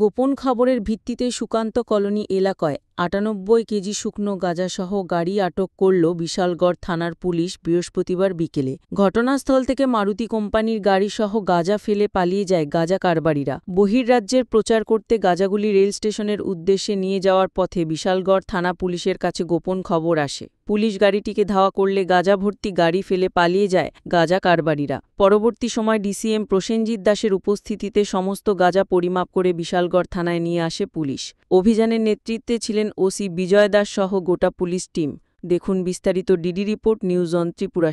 গোপন খবরের ভিত্তিতে সুকান্ত কলোনি এলাকায় ৯৮ কেজি শুকনো গাঁজাসহ গাড়ি আটক করল বিশালগড় থানার পুলিশ বৃহস্পতিবার বিকেলে। ঘটনাস্থল থেকে মারুতি কোম্পানির গাড়িসহ গাঁজা ফেলে পালিয়ে যায় গাঁজা কারবারিরা। বহির্রাজ্যের প্রচার করতে গাঁজাগুলি রেল স্টেশনের উদ্দেশ্যে নিয়ে যাওয়ার পথে বিশালগড় থানা পুলিশের কাছে গোপন খবর আসে। পুলিশ গাড়িটিকে ধাওয়া করলে গাঁজা ভর্তি গাড়ি ফেলে পালিয়ে যায় গাঁজা কারবারিরা। পরবর্তী সময় ডিসিএম প্রসেনজিৎ দাসের উপস্থিতিতে সমস্ত গাঁজা পরিমাপ করে বিশালগড় থানায় নিয়ে আসে পুলিশ। অভিযানের নেতৃত্বে ছিলেন ওসি বিজয় দাস সহ গোটা পুলিশ টিম। দেখুন বিস্তারিত DD report, news on Tripura.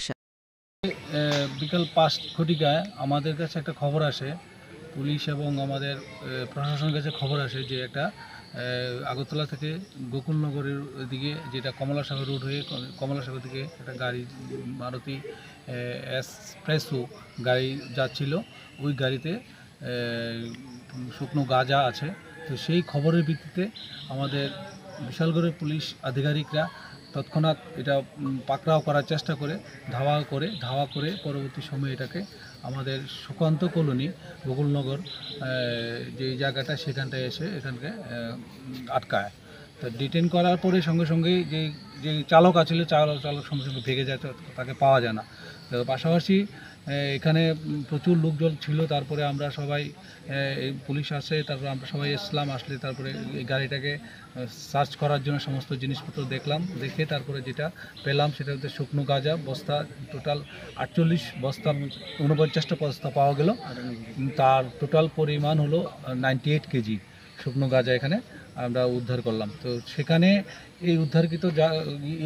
বিকাল 5 ঘটিকায় আমাদের কাছে একটা খবর আসে, পুলিশ এবং আমাদের প্রশাসনের কাছে খবর আসে যে একটা আগরতলা থেকে গোকুলনগরের দিকে, যেটা কমলাসাগর রোড হয়ে কমলাসাগর দিকে একটা গাড়ি, মারুতি এক্সপ্রেসো গাড়ি যাচ্ছিল। ওই গাড়িতে শুকনো গাঁজা আছে। তো সেই খবরের ভিত্তিতে আমাদের বিশালগড়ের পুলিশ আধিকারিকরা তৎক্ষণাৎ এটা পাকড়াও করার চেষ্টা করে ধাওয়া করে পরবর্তী সময়ে এটাকে আমাদের সুকান্ত কলোনি গোকুলনগর যে জায়গাটা, সেখানটায় এসে এখানকে আটকায়। তো ডিটেন করার পরে সঙ্গে সঙ্গে যে চালক আছিল, চালক সঙ্গে সঙ্গে ভেগে যায়, তাকে পাওয়া যায় না। তো পাশাপাশি এখানে প্রচুর লোকজন ছিল। তারপরে আমরা সবাই, পুলিশ আসে, তারপরে আমরা সবাই আসলে তারপরে এই গাড়িটাকে সার্চ করার জন্য সমস্ত জিনিসপত্র দেখে তারপরে যেটা পেলাম সেটা হচ্ছে শুকনো গাঁজা বস্তা, টোটাল 48 বস্তা, 49টা বস্তা পাওয়া গেল। তার টোটাল পরিমাণ হলো 98 কেজি শুকনো গাঁজা এখানে আমরা উদ্ধার করলাম। তো সেখানে এই উদ্ধারকৃত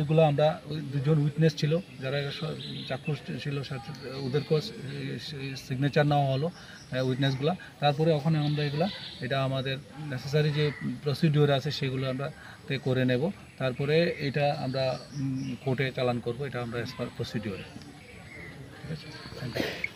এগুলো আমরা, দুজন উইটনেস ছিল যারা চাক্ষুষ ছিল, ওদেরকেও সিগনেচার নেওয়া হলো উইটনেসগুলো। তারপরে ওখানে আমরা এটা আমাদের নেসেসারি যে প্রসিডিওর আছে সেগুলো আমরা করে নেব। তারপরে এটা আমরা কোর্টে চালান করব, এটা আমরা প্রসিডিওরে। ঠিক আছে, থ্যাংক ইউ।